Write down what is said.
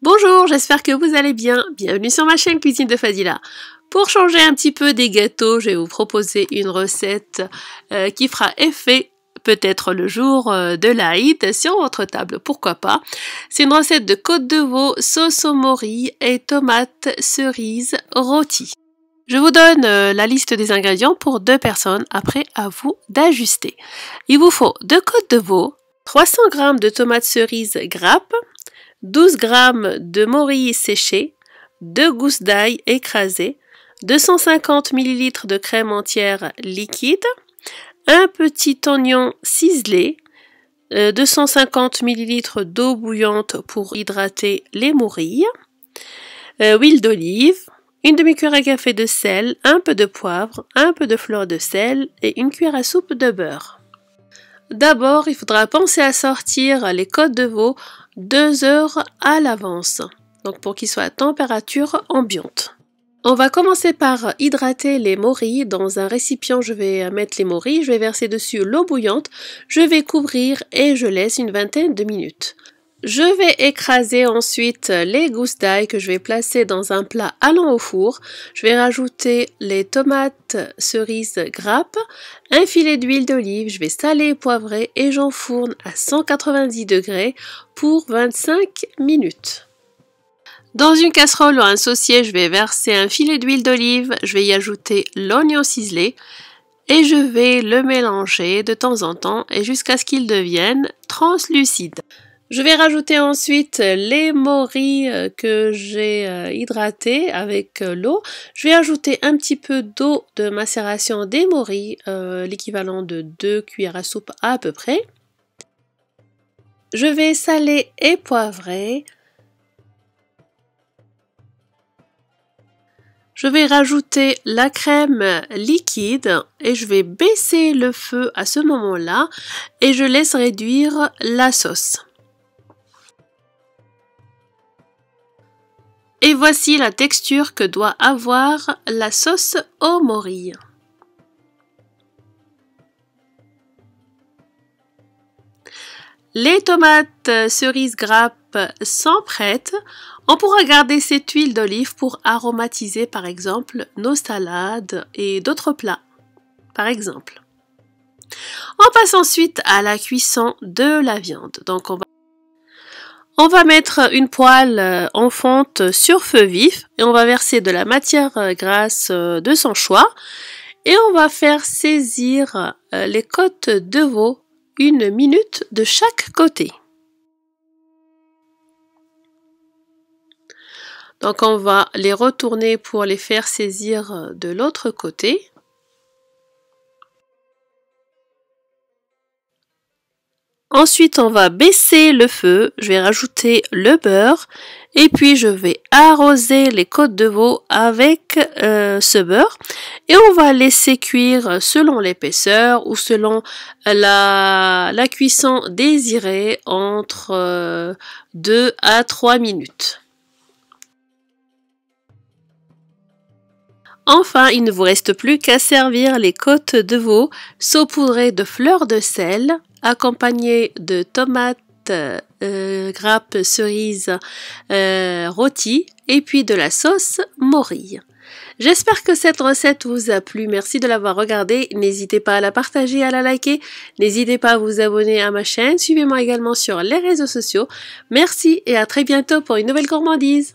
Bonjour, j'espère que vous allez bien. Bienvenue sur ma chaîne Cuisine de Fadila. Pour changer un petit peu des gâteaux, je vais vous proposer une recette qui fera effet peut-être le jour de l'Aïd sur votre table, pourquoi pas. C'est une recette de côte de veau, sauce au mori et tomates cerises rôties. Je vous donne la liste des ingrédients pour 2 personnes, après à vous d'ajuster. Il vous faut 2 côtes de veau, 300 g de tomates cerises grappes, 12 g de mori séché, 2 gousses d'ail écrasées, 250 ml de crème entière liquide, un petit oignon ciselé, 250 ml d'eau bouillante pour hydrater les morilles, huile d'olive, une demi-cuillère à café de sel, un peu de poivre, un peu de fleur de sel et une cuillère à soupe de beurre. D'abord, il faudra penser à sortir les côtes de veau 2 heures à l'avance, donc pour qu'ils soient à température ambiante. On va commencer par hydrater les morilles. Dans un récipient, je vais mettre les morilles, je vais verser dessus l'eau bouillante, je vais couvrir et je laisse une vingtaine de minutes. Je vais écraser ensuite les gousses d'ail que je vais placer dans un plat allant au four. Je vais rajouter les tomates cerises grappes, un filet d'huile d'olive, je vais saler et poivrer et j'enfourne à 190 degrés pour 25 minutes. Dans une casserole ou un saucier, je vais verser un filet d'huile d'olive, je vais y ajouter l'oignon ciselé et je vais le mélanger de temps en temps et jusqu'à ce qu'il devienne translucide. Je vais rajouter ensuite les morilles que j'ai hydratés avec l'eau. Je vais ajouter un petit peu d'eau de macération des morilles, l'équivalent de 2 cuillères à soupe à peu près. Je vais saler et poivrer. Je vais rajouter la crème liquide et je vais baisser le feu à ce moment-là et je laisse réduire la sauce. Et voici la texture que doit avoir la sauce au mori. Les tomates cerises grappes sont prêtes. On pourra garder cette huile d'olive pour aromatiser par exemple nos salades et d'autres plats, par exemple. On passe ensuite à la cuisson de la viande. Donc on va mettre une poêle en fonte sur feu vif et on va verser de la matière grasse de son choix et on va faire saisir les côtes de veau 1 minute de chaque côté. Donc on va les retourner pour les faire saisir de l'autre côté. Ensuite, on va baisser le feu, je vais rajouter le beurre et puis je vais arroser les côtes de veau avec ce beurre et on va laisser cuire selon l'épaisseur ou selon la cuisson désirée entre 2 à 3 minutes. Enfin, il ne vous reste plus qu'à servir les côtes de veau saupoudrées de fleur de sel, accompagnées de tomates grappes cerises rôties et puis de la sauce mori. J'espère que cette recette vous a plu. Merci de l'avoir regardée. N'hésitez pas à la partager et à la liker. N'hésitez pas à vous abonner à ma chaîne. Suivez-moi également sur les réseaux sociaux. Merci et à très bientôt pour une nouvelle gourmandise.